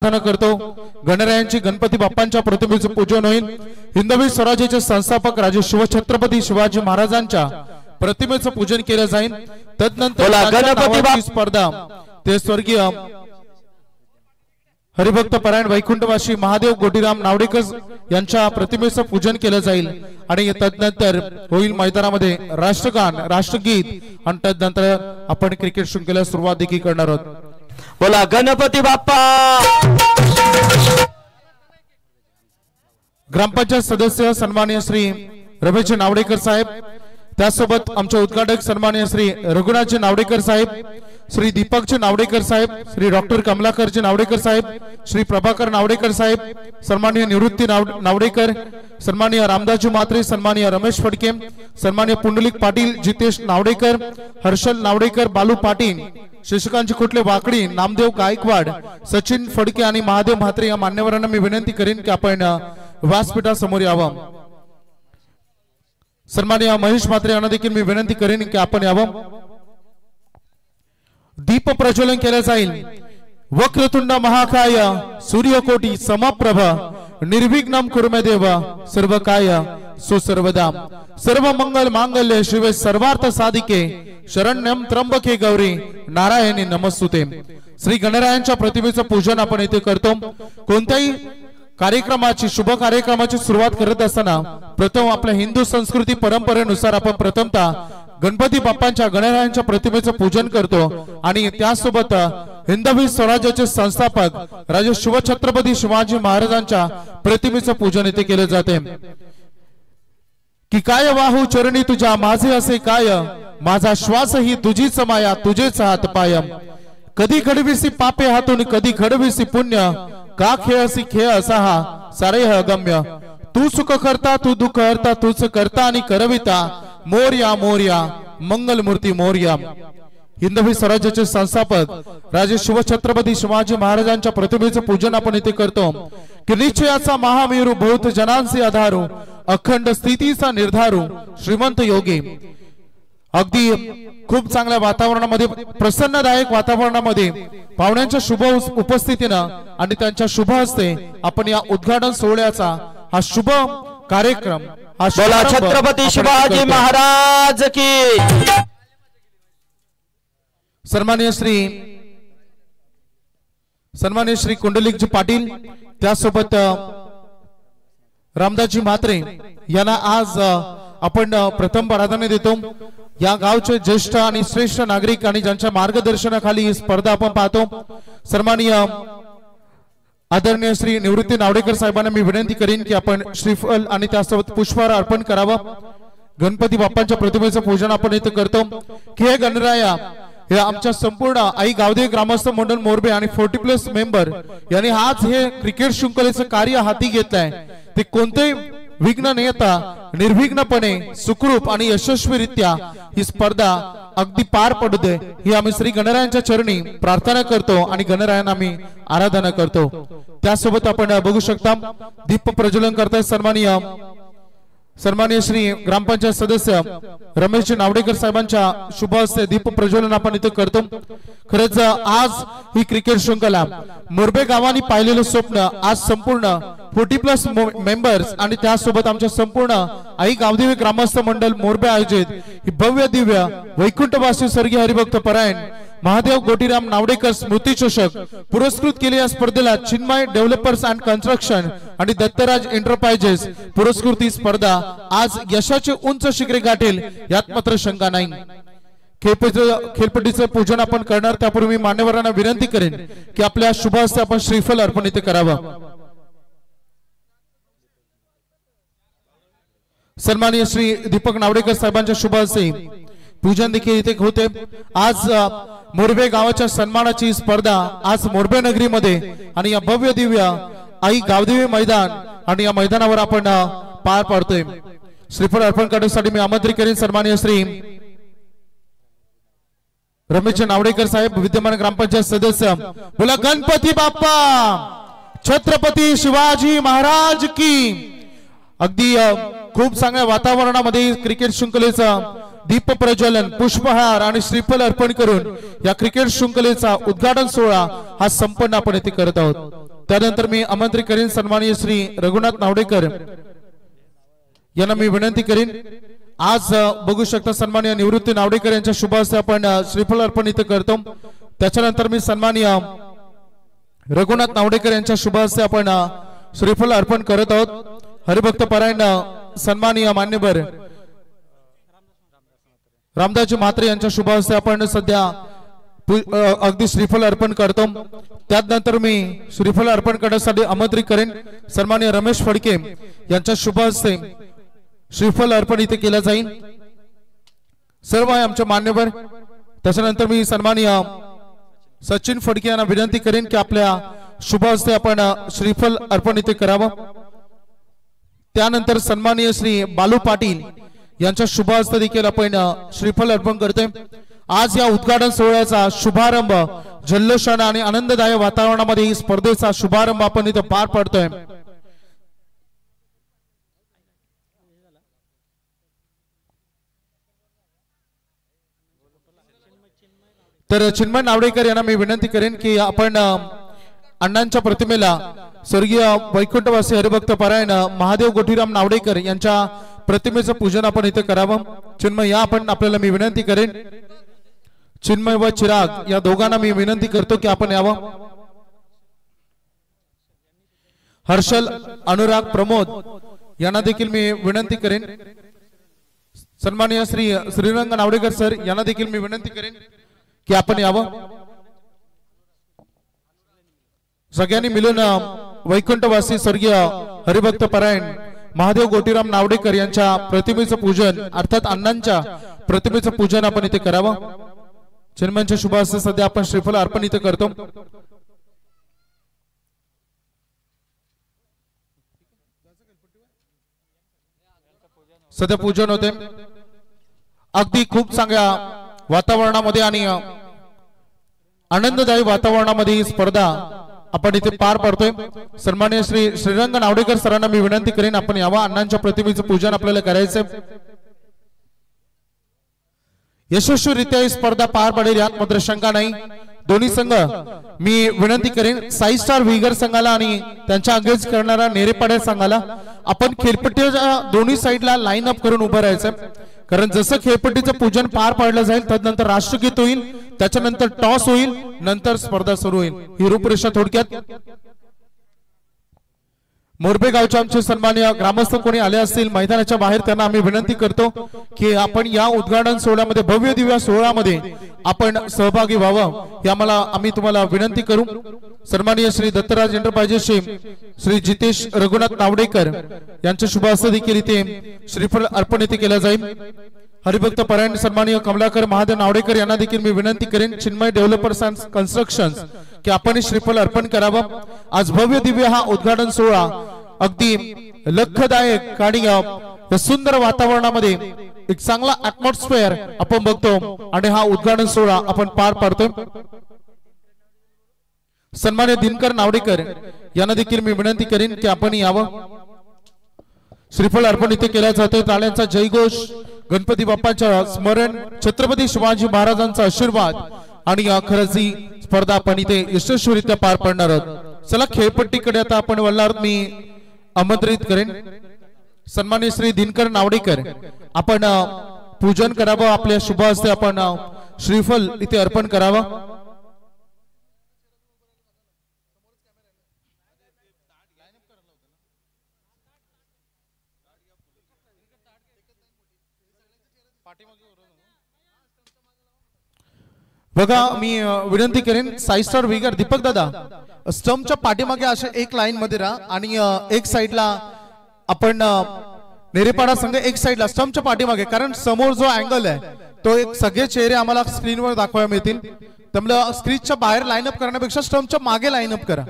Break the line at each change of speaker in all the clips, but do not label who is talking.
करतो। गणरायांची गणपती बाप्पांच्या प्रतिमेचे पूजन होईल। हिंदवी स्वराज्याचे संस्थापक राजे शिवछत्रपती शिवाजी महाराजांच्या प्रतिमेचे पूजन केले जाईल। तदनंतर गणपती बाप्पा स्पर्धा ते स्वर्गीय हरिभक्त परायण वैकुंठवासी महादेव गोटीराम नावडेकर यांच्या प्रतिमेचे पूजन केले जाईल आणि तदनंतर होईल मैदानामध्ये राष्ट्रगान राष्ट्रगीत आणि तदनंतर आपण क्रिकेट शृंखला सुरुवात देखील करणार आहोत।
बोला गणपती बाप्पा।
ग्रामपंचायत सदस्य सन्माननीय श्री रमेश नावडेकर साहेब, त्यासोबत आमचे उद्घाटक सन्माननीय श्री रघुनाथजी नावडेकर साहेब, श्री दीपकजी नावडेकर साहेब, श्री डॉक्टर कमलाकरजी नावडेकर साहेब, श्री प्रभाकर नावडेकर साहेब, सन्माननीय निवृत्ती नावडेकर, सन्माननीय रामदासजी म्हात्रे, सन्माननीय रमेश फडके, सन्माननीय पुंडलिक पाटील, जितेश नावडेकर, हर्षल नावडेकर, बालू पाटील, शशिकांत कुठले वाकडी, नामदेव गायकवाड, सचिन फडके आणि महादेव म्हात्रे या मान्यवरांना मी विनंती करेन की आपण व्यासपीठासमोर यावं। सन्माननीय महेश म्हात्रे यांना देखील मी विनंती करेन की आपण यावं। दीप प्रज्वलन केले जाईल। वक्रतुंड महाकाय सूर्यकोटी समप्रभ निर्विघ्नं कुरु मे देव सर्वकाय सुसर्वदा सर्व मंगल मांगल्ये शिवे सर्वार्थ साधिके शरण्यं त्र्यंबके गौरी नारायणी नमस्तुते। श्री गणरायांच्या प्रतिमेचं पूजन आपण येथे करतो। कोणत्याही कार्यक्रमाची शुभ कार्यक्रमाची सुरुवात करत असताना प्रथम आपल्या हिंदू संस्कृती परंपरेनुसार आपण प्रथमतः गणपती बाप्पांच्या गणरायांच्या प्रतिमेचं पूजन करतो आणि त्यासोबत हिंदवी स्वराज्याचे संस्थापक राजे शिवछत्रपती शिवाजी महाराजांच्या प्रतिमेचं पूजन येथे केले जाते। की काय वाहू चरणी तुझ्या माझे असे काय, माझा श्वास ही तुझीच माया तुझेच हात पाय, कधी घडविसी पापे हातून कधी घडविसी पुण्य, का खेळसी खेळ असा हा सारे अगम्य, तू सुख करता तू दुःख हरता तूच करता आणि करविता, मोर्या मोर्या मंगलमूर्ती मोर्या। हिंदवी स्वराज्याचे संस्थापक राजे शिवछत्रपती शिवाजी महाराजांच्या प्रतिमेचे पूजन आपण इथे करतो। की निश्चयाचा महामेरू बहुत जनांचे आधारू, अखंड स्थितीचा निर्धारू श्रीमंत योगी। अगदी खूप चांगल्या वातावरणामध्ये प्रसन्नदायक वातावरणामध्ये पाहुण्यांच्या शुभ उपस्थितीनं आणि त्यांच्या शुभ हस्ते आपण या उद्घाटन सोहळ्याचा हा शुभ कार्यक्रम
बोला छत्रपती शिवाजी महाराज की।
सन्माननीय श्री कुंडलिकजी पाटील, त्यासोबत रामदासजी म्हात्रे यांना आज आपण प्रथम प्राधान्य देतो। या गावचे ज्येष्ठ आणि श्रेष्ठ नागरिक आणि ज्यांच्या मार्गदर्शनाखाली ही स्पर्धा आपण पाहतो। सन्माननीय आदरणीय श्री निवृत्ती नावडेकर साहेबांना मी विनंती करेन की आपण श्रीफल आणि त्यासोबत पुष्पहार अर्पण करावं। गणपती बाप्पांच्या प्रतिमेचं पूजन आपण इथे करतो। की हे गणराया हे आमच्या संपूर्ण आई गावदेवी ग्रामस्थ मंडळ मोरबे आणि 40+ मेंबर यांनी आज हे क्रिकेट शृंखलेचं कार्य हाती घेतलंय। ते कोणते विघ्न न येता निर्विघ्नपणे सुखरूप आणि यशस्वीरित्या ही स्पर्धा अगदी पार पडू दे ही आम्ही श्री गणरायांच्या चरणी प्रार्थना करतो आणि गणरायांना आम्ही आराधना करतो। त्यासोबत आपण बघू शकता दीप प्रज्वलन करताय सन्माननीय श्री ग्रामपंचायत सदस्य रमेश नावडेकर साहेबांच्या शुभ हस्ते दीप प्रज्वलन आपण इथे करतो। खरंच आज ही क्रिकेट शृंखला मोरबे गावानी पाहिलेलं स्वप्न आज संपूर्ण 40+ मेंबर्स आणि त्यासोबत आमच्या संपूर्ण आई गावदेवी ग्रामस्थ मंडळ मोरबे आयोजित ही भव्य दिव्य वैकुंठवासी स्वर्गीय हरिभक्त परायण महादेव गोटीराम नावडेकर स्मृती चषक पुरस्कृत केले। या स्पर्धेला चिन्मय डेव्हलपर्स अँड कन्स्ट्रक्शन आणि दत्तराज एंटरप्राइजेस पुरस्कृत ही स्पर्धा आज यशाचे उंच शिखरे गाठेल यात मात्र शंका नाही। खेळपट्टीचं पूजन आपण करणार त्यापूर्वी मी मान्यवरांना विनंती करेन की आपल्या शुभ हस्ते आपण श्रीफल अर्पण इथे करावं। सन्माननीय श्री दीपक नावडेकर साहेबांच्या शुभ हस्ते पूजन देखील इथे होते। आज मोरबे गावाच्या सन्मानाची स्पर्धा आज मोरबे नगरीमध्ये आणि या भव्य दिव्य आई गावदेवी मैदान आणि या मैदानावर आपण पार पाडतोय। श्रीफळ अर्पण करण्यासाठी मी आमंत्रित करेन सन्माननीय श्री रमेश नावडेकर साहेब, विद्यमान ग्रामपंचायत सदस्य। बोला गणपती बाप्पा छत्रपती शिवाजी महाराज की। अगदी खूप चांगल्या वातावरणामध्ये क्रिकेट शृंखलेचा दीप प्रज्वलन पुष्पहार आणि श्रीफल अर्पण करून या क्रिकेट शृंखलेचा उद्घाटन सोहळा हा संपन्न आपण येथे करत आहोत। त्यानंतर मी आमंत्रित करेन सन्माननीय श्री रघुनाथ नावडेकर यांना मी विनंती करेन। आज बघू शकता सन्माननीय निवृत्ती नावडेकर यांच्या शुभ हस्ते आपण श्रीफळ अर्पण इथे करतो। त्याच्यानंतर मी सन्माननीय रघुनाथ नावडेकर यांच्या शुभ हस्ते आपण श्रीफळ अर्पण करत आहोत। हरिभक्त परायण सन्माननीय मान्यवर रामदासजी म्हात्रे यांच्या शुभ हस्ते आपण सध्या अगदी श्रीफळ अर्पण करतो। त्यानंतर मी श्रीफळ अर्पण करण्यासाठी आमंत्रित करेन सन्माननीय रमेश फडके यांच्या शुभ हस्ते श्रीफळ अर्पण इथे केलं जाईल। सर्व आहे आमचे मान्यवर। त्याच्यानंतर मी सन्माननीय सचिन फडके यांना विनंती करेन की आपल्या शुभ हस्ते आपण श्रीफळ अर्पण इथे करावं। त्यानंतर सन्माननीय श्री बालू पाटील यांच्या शुभ हस्ते देखील आपण श्रीफळ अर्पण करतोय। आज या उद्घाटन सोहळ्याचा शुभारंभ जल्लोषाने आणि आनंददायक वातावरणामध्ये ही स्पर्धेचा शुभारंभ आपण इथे पार पडतोय। तर चिन्मय नावडेकर यांना मी विनंती करेन की आपण अण्णांच्या प्रतिमेला स्वर्गीय वैकुंठवासी हरिभक्त परायण महादेव गोठीराम नावडेकर यांच्या प्रतिमेचं पूजन आपण इथे करावं। चिन्मय या आपण आपल्याला मी विनंती करेन। चिन्मय व चिराग या दोघांना मी विनंती करतो की आपण यावं। हर्षल अनुराग प्रमोद यांना देखील मी विनंती करेन। सन्माननीय श्री श्रीरंग नावडेकर सर यांना देखील मी विनंती करेन की आपण यावं। सगळ्यांनी मिळून वैकुंठवासी स्वर्गीय हरिभक्त परायण महादेव गोठीराम नावडेकर यांच्या प्रतिमेचं पूजन अर्थात अण्णांच्या प्रतिमेचं पूजन आपण इथे करावं। चिन्मयांच्या शुभ हस्ते सध्या आपण श्रीफळ अर्पण इथे करतो। सध्या पूजन होते अगदी खूप चांगल्या वातावरणामध्ये आणि आनंददायी वातावरणामध्ये ही स्पर्धा आपण इथे पार पडतोय। सन्माननीय श्री श्रीरंग नावडेकर सरांना मी विनंती करेन आपण यावा। अण्णांच्या प्रतिमेचं पूजन आपल्याला करायचंय। यशस्वीरित्या ही स्पर्धा पार पडेल यात मात्र शंका नाही। दोन्ही संघ मी विनंती करेन साई स्टार विगर संघाला आणि त्यांच्या अगेन्स्ट करणारा नेरेपाड्या संघाला आपण खेळपट्टीच्या दोन्ही साईडला लाईन अप करून उभं राहायचं। कारण जसं खेळपट्टीचं पूजन पार पाडलं जाईल त्यानंतर राष्ट्रगीत होईल, त्याच्यानंतर टॉस होईल, नंतर स्पर्धा सुरू होईल। ही रूपरेषा थोडक्यात। मोरबे गावचे आमचे सन्माननीय ग्रामस्थ कोणी आले असतील मैदानाच्या बाहेर त्यांना आम्ही विनंती करतो की आपण या उद्घाटन सोहळ्यामध्ये भव्य दिव्य सोहळ्यामध्ये आपण सहभागी व्हावं हे आम्ही तुम्हाला विनंती करू। सन्माननीय श्री दत्तराज एंटरप्राइजेसचे श्री जितेश रघुनाथ नावडेकर यांच्या शुभ हस्ते देखील इथे श्रीफळ अर्पण इथे केलं जाईल। हरिभक्त परायण सन्माननीय कमलाकर महादेव नावडेकर यांना देखील मी विनंती करेन चिन्मय डेव्हलपर्स अँड कन्स्ट्रक्शन्स की आपण श्रीफळ अर्पण करावं। आज भव्य दिव्य हा उद्घाटन सोहळा अगदी लखदायक आणि सुंदर वातावरणामध्ये एक चांगला ऍटमॉस्फिअर आपण बघतो आणि हा उद्घाटन सोहळा आपण पार पाडतोय। सन्माननीय दिनकर नावडेकर यांना देखील मी विनंती करेन की आपण यावं। श्रीफळ अर्पण इथे केला जातोय। टाळ्यांचा जयघोष, गणपती बाप्पाच्या स्मरण, छत्रपती शिवाजी महाराजांचा आशीर्वाद आणि खरंच ही स्पर्धा आपण इथे यशस्वीरित्या पार पाडणार आहोत। चला खेळपट्टीकडे आता आपण वळणार। मी आमंत्रित करेन सन्माननीय श्री दिनकर नावडेकर आपण पूजन करावं। आपल्या शुभ हस्ते आपण श्रीफळ इथे अर्पण करावं। बघा मी विनंती करेन साई स्टार विगर दीपक दादा स्टंपच्या पाठीमागे अशा एक लाईन मध्ये राहा आणि एक साइडला आपण नेरेपाडा संघ एक साइडला स्टंपच्या पाठीमागे, कारण समोर जो अँगल आहे तो एक सगळे चेहरे आम्हाला स्क्रीनवर दाखवायला मिळतील। त्यामुळे स्क्रीनच्या बाहेर लाईन अप करण्यापेक्षा स्टंपच्या मागे लाईन अप करा।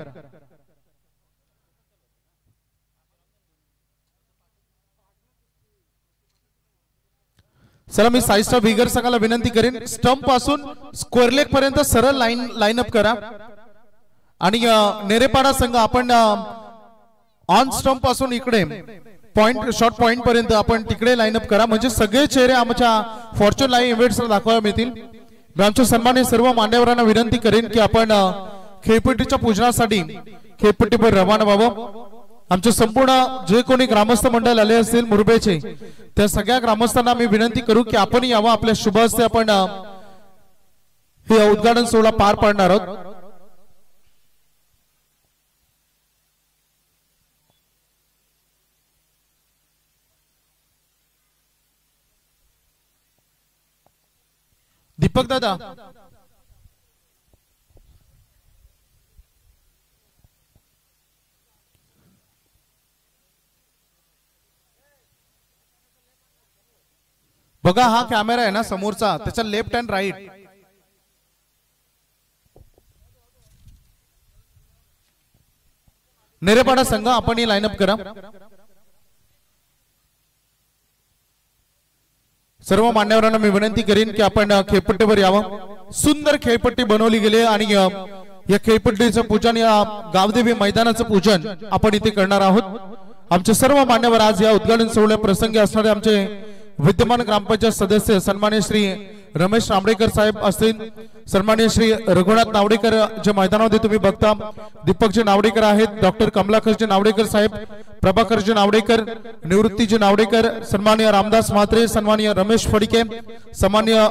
चला मी साई स्टार विगर संघाला विनंती करेन स्टंप पासून स्क्वेअर लेग पर्यंत सरळ लाईन अप करा आणि नेरेपाडा संघ आपण ऑन स्टंप पासून इकडे पॉइंट शॉर्ट पॉइंट पर्यंत आपण तिकडे लाईन अप करा, म्हणजे सगळे चेहरे आमच्या फॉर्च्यून लाईव्ह इव्हेंट्सला दाखवायला मिळतील। मी आमच्या सन्माननीय सर्व मान्यवरांना विनंती करेन की आपण खेळपट्टीच्या पूजनासाठी खेळपट्टीवर रवाना व्हावं। आमचे संपूर्ण जे कोणी ग्रामस्थ मंडळ आले असतील मुरबेचे त्या सगळ्या ग्रामस्थांना मी विनंती करू की आपण यावं, आपल्या शुभ हस्ते आपण हे उद्घाटन सोहळा पार पाडणार आहोत। दीपक दादा बघा, हा कॅमेरा आहे ना समोरचा, त्याचा लेफ्ट अँड राईट नेरेपाडा संघ आपण ही लाईनअप करा। सर्व मान्यवरांना मी विनंती करीन की आपण खेळपट्टीवर यावं। सुंदर खेळपट्टी बनवली गेली आणि या खेळपट्टीचं पूजन, या गावदेवी मैदानाचं पूजन आपण इथे करणार आहोत। आमचे सर्व मान्यवर आज या उद्घाटन सोहळ्या प्रसंगी असणारे आमचे विद्यमान ग्रामपंचायत सदस्य सन्माननीय श्री रमेश नावडेकर साहेब असतील, सन्माननीय श्री रघुनाथ नावडेकर जे मैदानामध्ये तुम्ही बघता, दीपकजी नावडेकर आहेत, डॉक्टर कमलाकरजी नावडेकर साहेब, प्रभाकरजी नावडेकर, निवृत्तीजी नावडेकर, सन्माननीय रामदास म्हात्रे, सन्माननीय रमेश फडके, सन्माननीय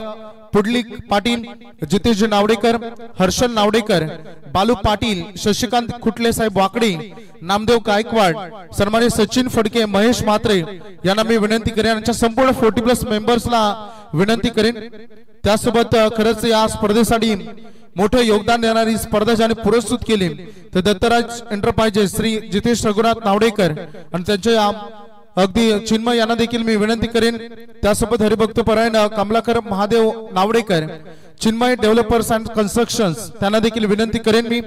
पुडलिक पाटील, जितेशजी नावडेकर, हर्षल नावडेकर, बालू पाटील, शशिकांत खुटले साहेब वाकडी, नामदेव गायकवाड, सन्माननीय सचिन फडके, महेश म्हात्रे यांना मी विनंती करेन, यांच्या संपूर्ण 40+ मेंबर्सला विनंती करेन। त्यासोबत खरंच या स्पर्धेसाठी मोठं योगदान देणारी स्पर्धा ज्याने पुरस्कृत केली तर दत्तराज एंटरप्राइजेस श्री जितेश रघुनाथ नावडेकर आणि त्यांचे अगदी चिन्मय यांना देखील मी विनंती करेन। त्यासोबत हरिभक्त परायण कमलाकर महादेव नावडेकर, चिन्मय डेव्हलपर्स अँड कन्स्ट्रक्शन्स त्यांना देखील विनंती करेन मी।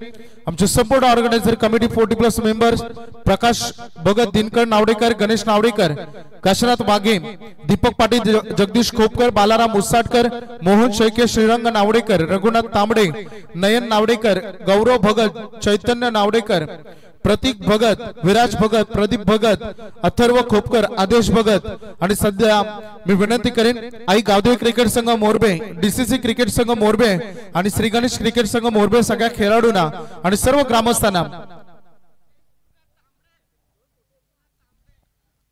आमचे संपूर्ण ऑर्गनायझर कमिटी 40+ मेंबर्स प्रकाश भगत, दिनकर नावडेकर, गणेश नावडेकर, काशीनाथ वाघे, दीपक पाटील, जगदीश खोपकर, बालाराम उसाटकर, मोहन शेळके, श्रीरंग नावडेकर, रघुनाथ तांबडे, नयन नावडेकर, गौरव भगत, चैतन्य नावडेकर, प्रतीक भगत, विराज भगत, प्रदीप भगत, अथर्व खोपकर, आदेश भगत आणि सध्या मी विनंती करेन आई गावदेवी क्रिकेट संघ मोरबे, डीसीसी क्रिकेट संघ मोरबे आणि श्री गणेश क्रिकेट संघ मोरबे सगळ्या खेळाडूंना आणि सर्व ग्रामस्थांना,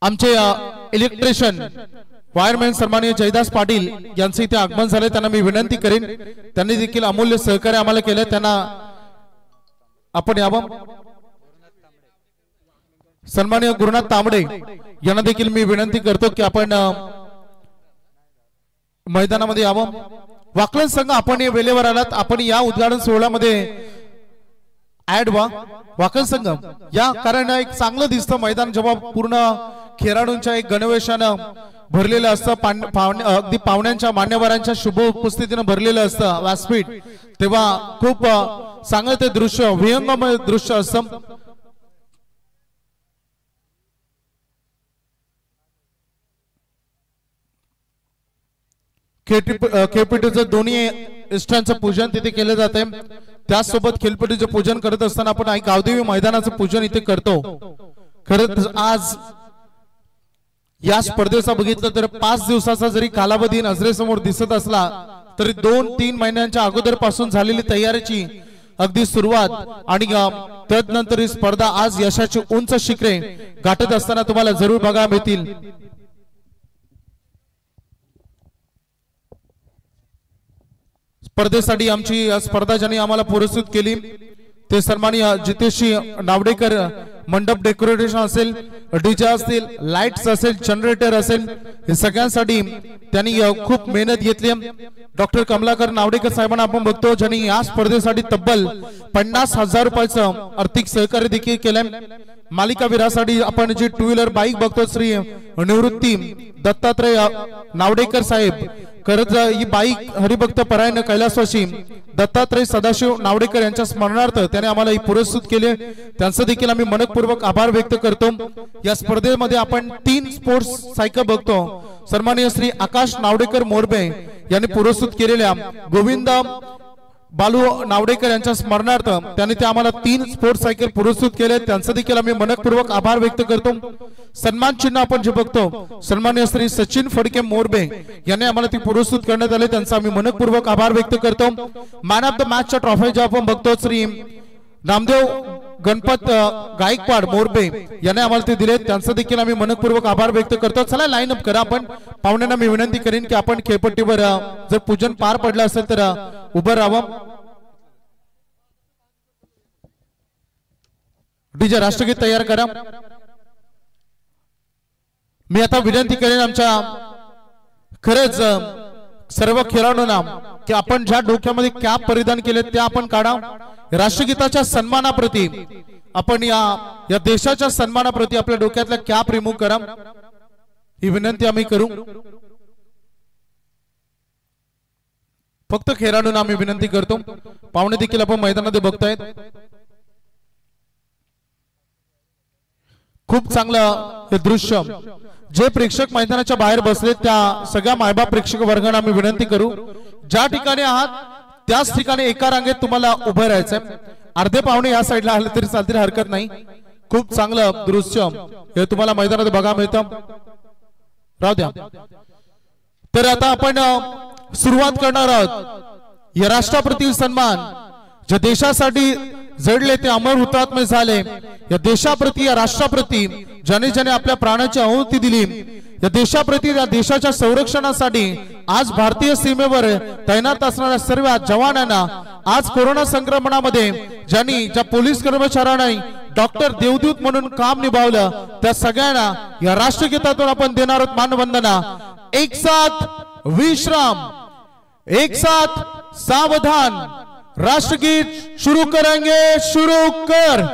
आमचे इलेक्ट्रिशियन वायरमॅन सन्माननीय जयदास पाटील यांचे इथे आगमन झाले, त्यांना मी विनंती करेन, त्यांनी देखील अमूल्य सहकार्य आम्हाला केले, त्यांना आपण यावं। सन्माननीय गुरुनाथ तांबडे यांना देखील मी विनंती करतो की आपण मैदानामध्ये यावं। वाकलन संघ आपण वेळेवर आलात, आपण या उद्घाटन सोहळ्यामध्ये ऍड व्हा। वाकलन संघ या, कारण एक चांगलं दिसतं मैदान जेव्हा पूर्ण खेळाडूंच्या एक गणवेशानं भरलेलं असतं, अगदी पाहुण्यांच्या मान्यवरांच्या शुभ उपस्थितीनं भरलेलं असतं व्यासपीठ, तेव्हा खूप चांगलं ते दृश्य, विहंगमय दृश्य असतं। खेळपट्टीचं दोन्ही इष्टांचं पूजन तिथे केलं जाते, त्याचसोबत खेळपट्टीचं पूजन करत असताना आपण आई गावदेवी मैदानाचं पूजन इथे करतो। खरंच आज या स्पर्धेचा बघितलं तर 5 दिवसाचा जरी कालावधी नजरेसमोर दिसत असला तरी 2-3 महिन्यांच्या अगोदर पासून झालेली तयारीची अगदी सुरुवात आणि त्यानंतर ही स्पर्धा आज यशाची उंच शिखरे गाठत असताना तुम्हाला जरूर बघायला मिळतील। स्पर्धेसाठी आमची स्पर्धा ज्यांनी आम्हाला पुरस्कृत केली ते सन्माननीय जितेशजी नावडेकर, मंडप डेकोरेशन असेल, डीजे असतील, लाईट्स असेल, जनरेटर असेल, हे सगळ्यांसाठी त्यांनी खूप मेहनत घेतली। डॉक्टर कमलाकर नावडेकर साहेबांना आपण बघतो ज्यांनी या स्पर्धेसाठी तब्बल 50,000 रुपयाचं आर्थिक सहकार्य देखील केलंय। मालिका वीरासाठी आपण जी 2 व्हीलर बाईक बघतो श्री निवृत्ती दत्तात्रय नावडेकर साहेब, खरंच ही बाईक हरिभक्त परायण कैलासवासी दत्तात्रय सदाशिव नावडेकर यांच्या स्मरणार्थ त्याने आम्हाला ही पुरस्कृत केले, त्यांचं देखील आम्ही मनपूर्वक आभार व्यक्त करतो। या स्पर्धेमध्ये आपण 3 स्पोर्ट्स सायकल बघतो, सन्माननीय श्री आकाश नावडेकर मोरबे यांनी पुरस्कृत केलेल्या गोविंद बालू नावडेकर यांच्या स्मरणार्थ त्यांनी ते आम्हाला 3 स्पोर्ट्स सायकल पुरस्कृत केले, त्यांचं देखील आम्ही मनपूर्वक आभार व्यक्त करतो। सन्मान चिन्ह आपण जे बघतो सन्माननीय श्री सचिन फडके मोरबे यांनी आम्हाला ती पुरस्कृत करण्यात आले, त्यांचा आम्ही मनपूर्वक आभार व्यक्त करतो। मॅन ऑफ द मॅचच्या ट्रॉफी ज्या आपण बघतो श्री नामदेव गणपत गायकवाड मोरबे यांनी आम्हाला ते दिले, त्यांचा देखील आम्ही मनपूर्वक आभार व्यक्त करतो. चला लाईन अप करा. आपण पाहुण्यांना मी विनंती करेन की आपण खेळपट्टीवर जर पूजन पार पडलं असेल तर उभं राहावं. डीजे राष्ट्रगीत तयार करा. मी आता विनंती करेन आमच्या खरंच सर्व खेळाडूंना की आपण ज्या डोक्यामध्ये कॅप परिधान केले त्या आपण काढा. राष्ट्रगीताच्या सन्मानाप्रती आपण या देशाच्या सन्मानाप्रती आपल्या डोक्यातल्या कॅप रिमूव्ह करा, ही विनंती आम्ही करू. फक्त खेळाडूंना आम्ही विनंती करतो. पाहुणे देखील आपण मैदानामध्ये बघतायत. खूप चांगलं हे दृश्य. जे प्रेक्षक मैदानाच्या बाहेर बसले त्या सगळ्या मायबाप प्रेक्षक वर्गांना आम्ही विनंती करू, ज्या ठिकाणी आहात त्याच ठिकाणी एका रांगेत तुम्हाला उभं राहायचंय. अर्धे पाहुणे या साईडला आले तरी चालतील, हरकत नाही. खूप चांगलं दृश्य हे तुम्हाला मैदानात बघा मिळतं. राहू द्या. तर आता आपण सुरुवात करणार आहोत. या राष्ट्रप्रती सन्मान, ज्या देशासाठी जडले ते अमर हुतात्मे झाले, या देशाप्रती या राष्ट्राप्रती ज्याने ज्याने आपल्या प्राणाची आहुती दिली, या देशाप्रती या देशाच्या संरक्षणासाठी आज भारतीय सीमेवर तैनात असणाऱ्या सर्व जवानांना, आज कोरोना संक्रमणामध्ये ज्या पोलीस कर्मचाऱ्यांना डॉक्टर देवदूत म्हणून काम निभावलं, त्या सगळ्यांना या राष्ट्रगीतातून आपण देणार आहोत मानवंदना. एक साथ विश्राम, एक साथ सावधान. राष्ट्रगीत शुरू करेंगे. शुरू कर.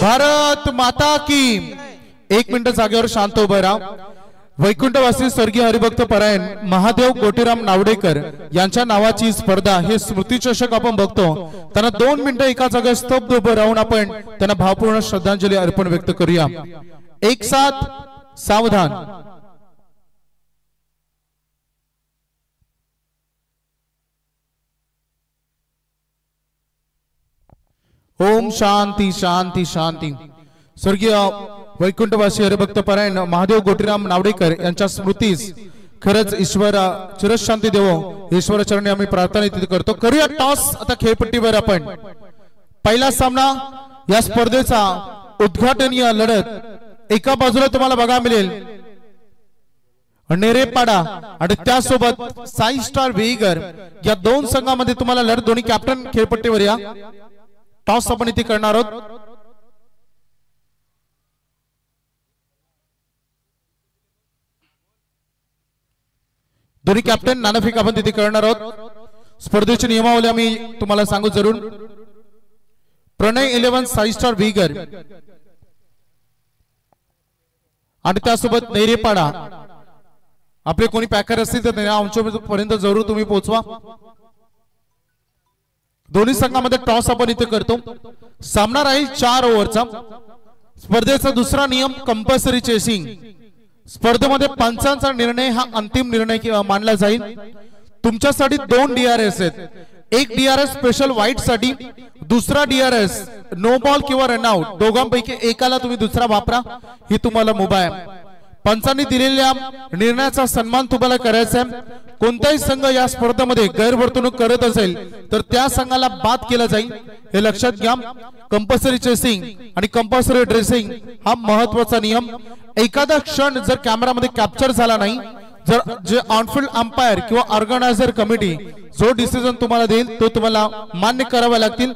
भारत माता की. एक मिनिट जागेवर शांत उभं राहा. वैकुंठवासी स्वर्गीय हरिभक्त परायण महादेव गोटीराम नावडेकर यांच्या नावाची स्पर्धा, हे स्मृतिचषक आपण बघतो. त्यांना 2 मिनिटं एका जागेवर स्तब्ध उभं राहून आपण त्यांना भावपूर्ण श्रद्धांजली अर्पण व्यक्त करूया. एक साथ सावधान. ओम शांती शांती शांती. स्वर्गीय वैकुंठवासी हरिभक्त परायण महादेव गोटीराम नावडेकर यांच्या स्मृतीस खरंच ईश्वर चिरशांती देवो, ईश्वराचरणी आम्ही प्रार्थना करतो. करूया टॉस आता खेळपट्टीवर. आपण पहिला सामना या स्पर्धेचा उद्घाटनीय लढत एका बाजूला तुम्हाला बघा मिळेल नेरेपाडा आणि त्यासोबत साई स्टार वेईगर. या 2 संघामध्ये तुम्हाला लढत. दोन्ही कॅप्टन खेळपट्टीवर या. टॉस आपण इथे करणार आहोत. दोन्ही कॅप्टन नाणेफेक आपण तिथे करणार आहोत. स्पर्धेची नियमावली आम्ही तुम्हाला सांगू जरूर. प्रणय 11 साई स्टार वेईगर आणि त्यासोबत नेरेपाडा. आपले कोणी पॅकर असतील तर आमच्यापर्यंत जरूर तुम्ही पोहोचवा. दोन्ही संघामध्ये टॉस आपण इथे करतो. सामना राहील 4 ओव्हरचा. स्पर्धेचा दुसरा नियम कंपल्सरी चेसिंग. स्पर्धेमध्ये पंचांचा निर्णय हा अंतिम निर्णय मानला जाईल. तुमच्यासाठी 2 DRS आहेत. एक DRS स्पेशल व्हाईट साठी, दुसरा DRS नो बॉल किंवा रनआउट. दोघांपैकी एकाला तुम्ही दुसरा वापरा, ही तुम्हाला मुभा आहे. पंचांनी दिलेल्या निर्णयाचा सन्मान तुम्हाला करायचा आहे। कोणताही संघ या स्पर्धेमध्ये गैरवर्तणूक करत असेल तर त्या संघाला बाद केला जाईल, हे लक्षात घ्या। कंपल्सरी चेसिंग आणि कंपल्सरी ड्रेसिंग हा महत्त्वाचा नियम। एखादा क्षण जर कॅमेरामध्ये कॅप्चर झाला नाही, जर जे ऑनफील्ड अंपायर किंवा ऑर्गनायझर कमिटी जो डिसिजन तुम्हाला देईल तो तुम्हाला मान्य करावे लागतील।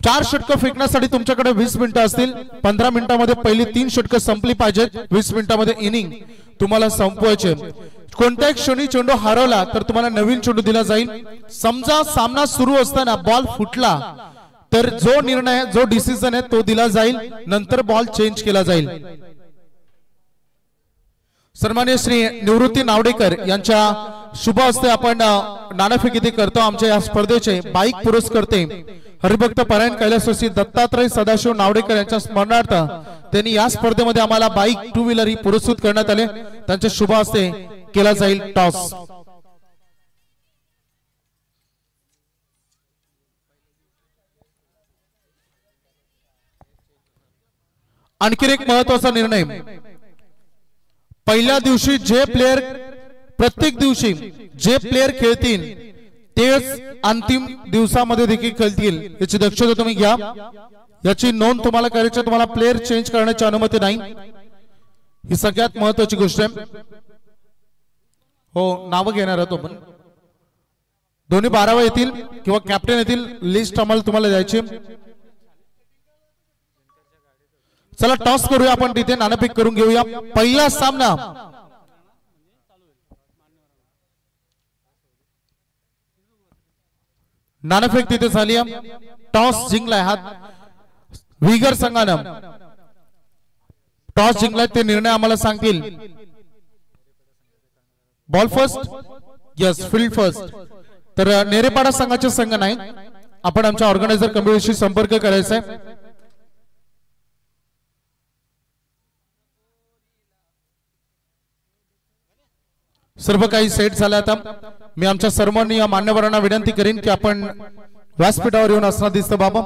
4 षटकं फेकण्यासाठी तुमच्याकडे 20 मिनिटं असतील। 15 मिनिटांमध्ये पहिली 3 षटकं संपली पाहिजेत। 20 मिनिटांमध्ये इनिंग तुम्हाला संपवायचे। कोणत्याही क्षणी चेंडू हरवला तर तुम्हाला नवीन चेंडू दिला जाईल। समजा सामना सुरू असताना बॉल फुटला तर जो निर्णय जो डिसिजन आहे तो दिला जाईल, नंतर बॉल चेंज केला जाईल। सन्माननीय श्री निवृत्ती नावडेकर यांच्या शुभ हस्ते आपण नाणेफेक इथे करतो। आमच्या या स्पर्धेचे बाईक पुरस्कर्ते हरिभक्त परायण कैलासवासी दत्तात्रय सदाशिव नावडेकर यांच्या स्मरणार्थ त्यांनी या स्पर्धेमध्ये आम्हाला बाईक 2 व्हीलर ही पुरस्कृत करण्यात आले। त्यांच्या शुभ हस्ते केला जाईल टॉस। आणखी एक महत्त्वाचा निर्णय, पहिल्या दिवशी जे प्लेयर प्रत्येक दिवशी जे प्लेयर खेळतील तेच अंतिम दिवसामध्ये देखील खेळतील, याची दक्षता तुम्ही घ्या। याची नोंद तुम्हाला करायची, तुम्हाला प्लेयर चेंज करण्याची अनुमती नाही, ही सगळ्यात महत्त्वाची गोष्ट आहे। हो, नाव घेणार आहोत आपण। दोन्ही 12 येतील किंवा कॅप्टन येतील, लिस्ट आम्हाला तुम्हाला द्यायची। चला टॉस करूया आपण, तिथे नाणेफेक करून घेऊया। पहिला सामना नाणेफेक तिथे झाली आहे। टॉस जिंकलाय हा विगर संघानं, टॉस जिंकलाय। ते निर्णय आम्हाला सांगतील। Ball first, yes field first. तर नेरेपाडा संघाचे संघ नाही, आपण आमच्या ऑर्गनायझर कमिटीशी संपर्क करायचा आहे। सर्व काही सेट झालं। आता मी आमच्या सर्वांनी या मान्यवरांना विनंती करीन की आपण व्यासपीठावर येऊन असणार दिसतं बाबा।